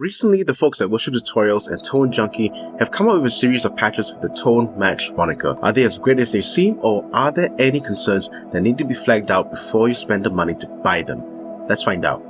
Recently, the folks at Worship Tutorials and Tone Junkie have come up with a series of patches with the Tone Match moniker. Are they as great as they seem, or are there any concerns that need to be flagged out before you spend the money to buy them? Let's find out.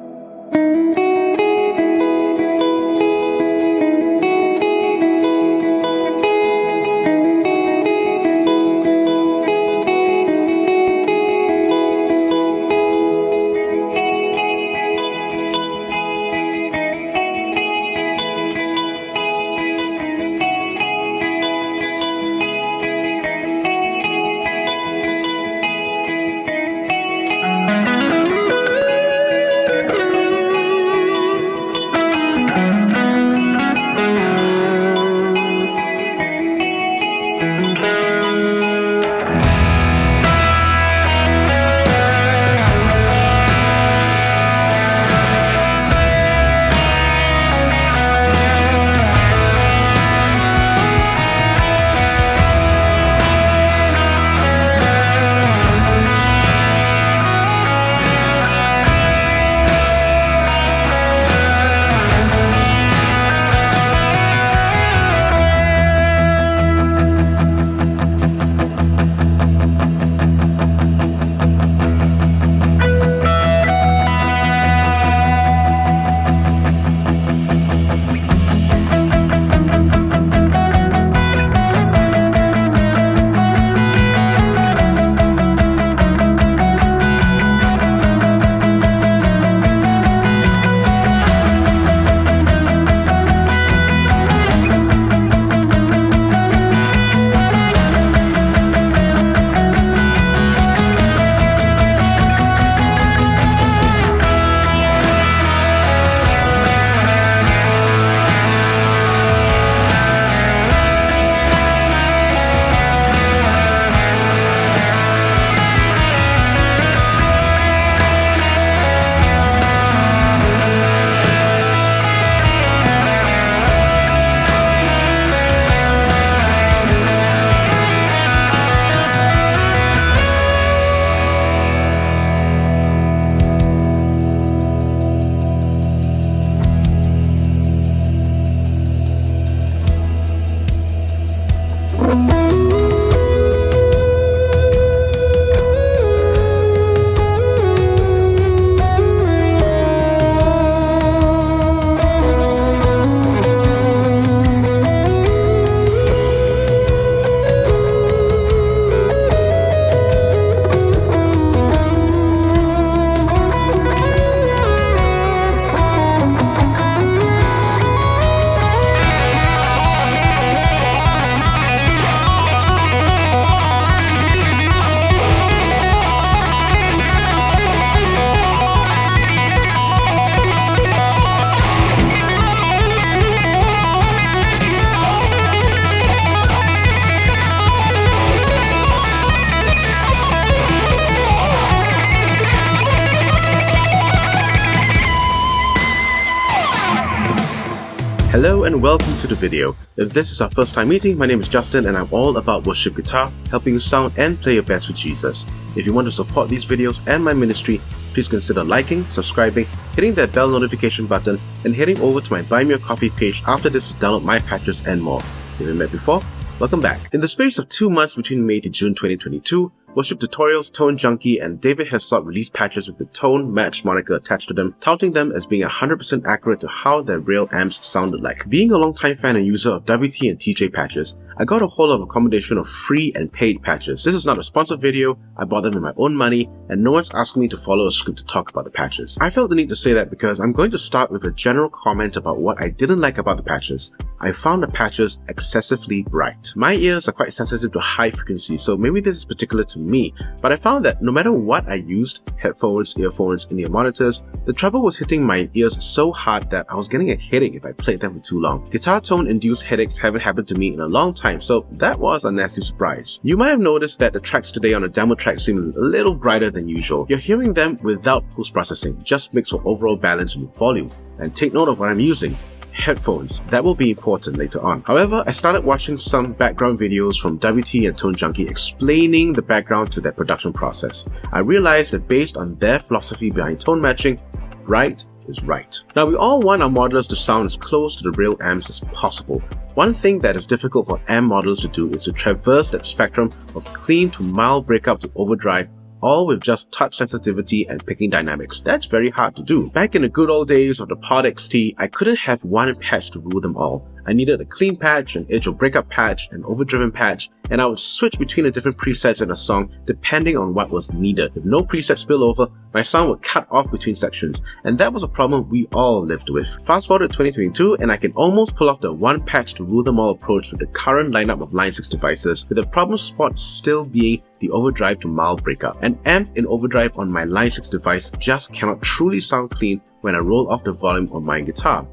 Hello and welcome to the video. If this is our first time meeting, my name is Justin and I'm all about worship guitar, helping you sound and play your best with Jesus. If you want to support these videos and my ministry, please consider liking, subscribing, hitting that bell notification button, and heading over to my Buy Me a Coffee page after this to download my patches and more. If you met before, welcome back. In the space of 2 months between May to June 2022, Worship Tutorials, Tone Junkie, and David Hessop released patches with the Tone Match moniker attached to them, touting them as being 100% accurate to how their real amps sounded like. Being a long-time fan and user of WT and TJ patches, I got a hold of a combination of free and paid patches. This is not a sponsored video, I bought them with my own money, and no one's asking me to follow a script to talk about the patches. I felt the need to say that because I'm going to start with a general comment about what I didn't like about the patches. I found the patches excessively bright. My ears are quite sensitive to high frequency, so maybe this is particular to me, but I found that no matter what I used, headphones, earphones, in-ear monitors, the trouble was hitting my ears so hard that I was getting a headache if I played them for too long. Guitar tone-induced headaches haven't happened to me in a long time, so that was a nasty surprise. You might have noticed that the tracks today on the demo track seem a little brighter than usual. You're hearing them without post-processing, just makes for overall balance with volume. And take note of what I'm using. Headphones. That will be important later on. However, I started watching some background videos from WT and Tone Junkie explaining the background to their production process. I realized that based on their philosophy behind tone matching, bright, is right. Now, we all want our modelers to sound as close to the real amps as possible. One thing that is difficult for amp modelers to do is to traverse that spectrum of clean to mild breakup to overdrive, all with just touch sensitivity and picking dynamics. That's very hard to do. Back in the good old days of the Pod XT, I couldn't have one patch to rule them all. I needed a clean patch, an edge or breakup patch, an overdriven patch, and I would switch between the different presets in a song depending on what was needed. With no preset spillover, my sound would cut off between sections, and that was a problem we all lived with. Fast forward to 2022, and I can almost pull off the one patch to rule them all approach with the current lineup of Line 6 devices, with the problem spot still being the overdrive to mild breakup. An amp in overdrive on my Line 6 device just cannot truly sound clean when I roll off the volume on my guitar.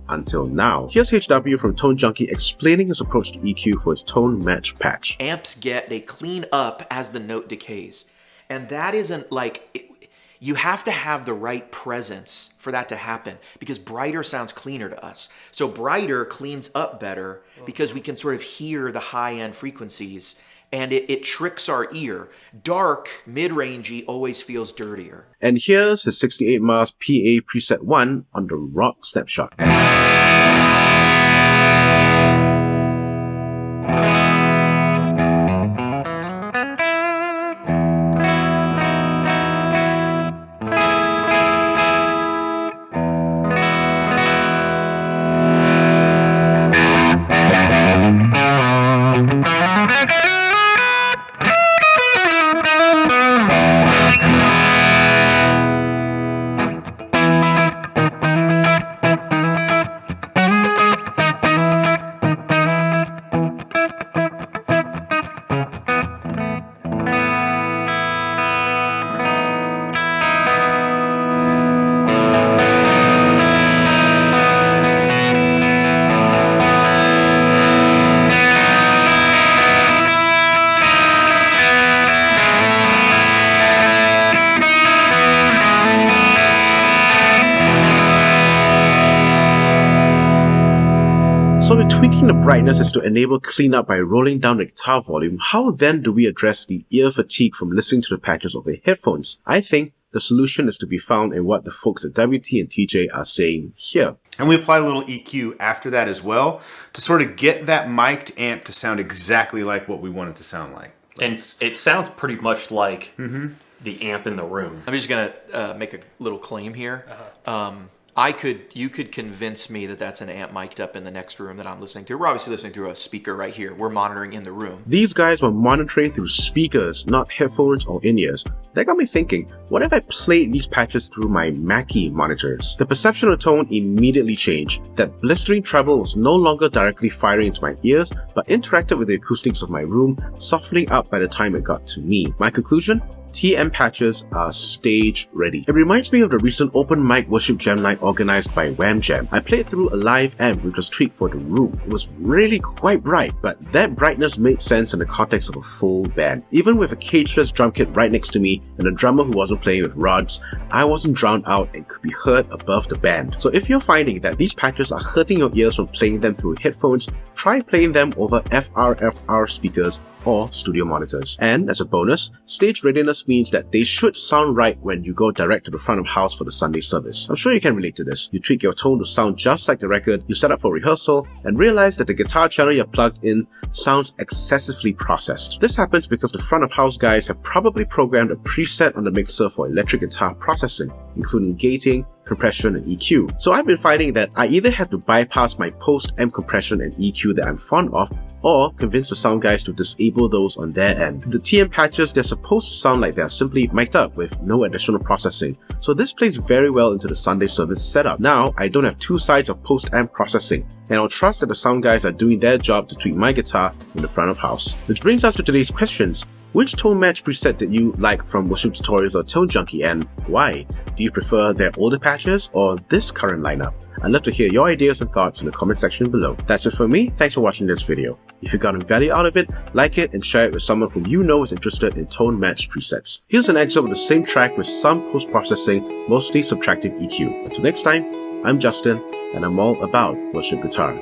Until now. Here's HW from Tone Junkie explaining his approach to EQ for his tone match patch. Amps they clean up as the note decays. And that isn't like, you have to have the right presence for that to happen, because brighter sounds cleaner to us. So brighter cleans up better because we can sort of hear the high-end frequencies, and it tricks our ear. Dark, mid-rangey always feels dirtier. And here's his 68 Mars PA preset 1 on the Rock Snapshot. So if tweaking the brightness is to enable cleanup by rolling down the guitar volume, how then do we address the ear fatigue from listening to the patches over headphones? I think the solution is to be found in what the folks at WT and TJ are saying here. And we apply a little EQ after that as well to sort of get that mic'd amp to sound exactly like what we want it to sound like. And it sounds pretty much like the amp in the room. I'm just gonna make a little claim here. You could convince me that that's an amp mic'd up in the next room that I'm listening to. We're obviously listening through a speaker right here. We're monitoring in the room. These guys were monitoring through speakers, not headphones or in-ears. That got me thinking, what if I played these patches through my Mackie monitors? The perception of tone immediately changed. That blistering treble was no longer directly firing into my ears, but interacted with the acoustics of my room, softening up by the time it got to me. My conclusion? TM patches are stage ready. It reminds me of the recent open mic worship jam night organized by Wham Jam. I played through a live amp which was tweaked for the room. It was really quite bright, but that brightness made sense in the context of a full band. Even with a cageless drum kit right next to me and a drummer who wasn't playing with rods, I wasn't drowned out and could be heard above the band. So if you're finding that these patches are hurting your ears from playing them through headphones, try playing them over FRFR speakers or studio monitors. And as a bonus, stage readiness means that they should sound right when you go direct to the front of house for the Sunday service. I'm sure you can relate to this. You tweak your tone to sound just like the record, you set up for rehearsal, and realize that the guitar channel you're plugged in sounds excessively processed. This happens because the front of house guys have probably programmed a preset on the mixer for electric guitar processing, including gating, compression, and EQ. So I've been finding that I either have to bypass my post-amp compression and EQ that I'm fond of, or convince the sound guys to disable those on their end. The TM patches, they're supposed to sound like they're simply mic'd up with no additional processing, so this plays very well into the Sunday service setup. Now, I don't have two sides of post-amp processing, and I'll trust that the sound guys are doing their job to tweak my guitar in the front of house. Which brings us to today's questions. Which tone match preset did you like from Worship Tutorials or Tone Junkie, and why? Do you prefer their older patches or this current lineup? I'd love to hear your ideas and thoughts in the comment section below. That's it for me. Thanks for watching this video. If you got value out of it, like it and share it with someone whom you know is interested in tone match presets. Here's an excerpt of the same track with some post-processing, mostly subtractive EQ. Until next time, I'm Justin, and I'm all about worship guitar.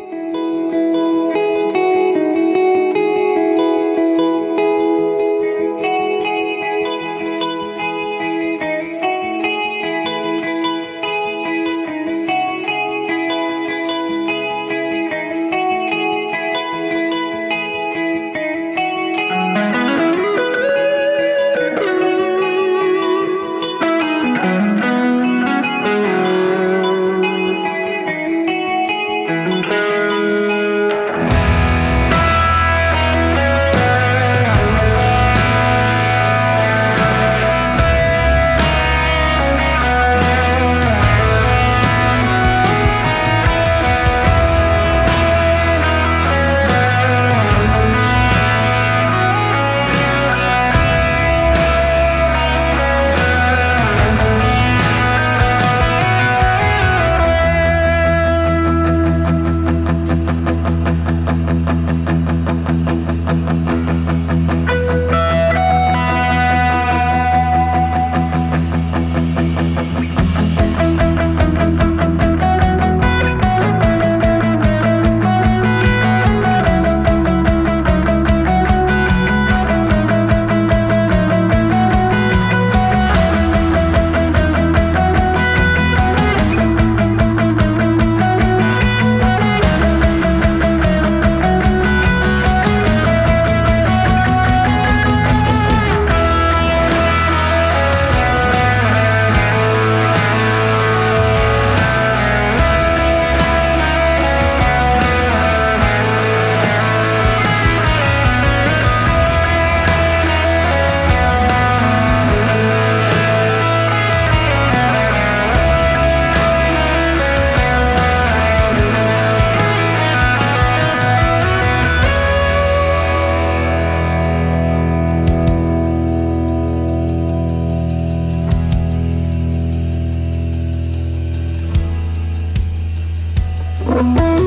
Bye.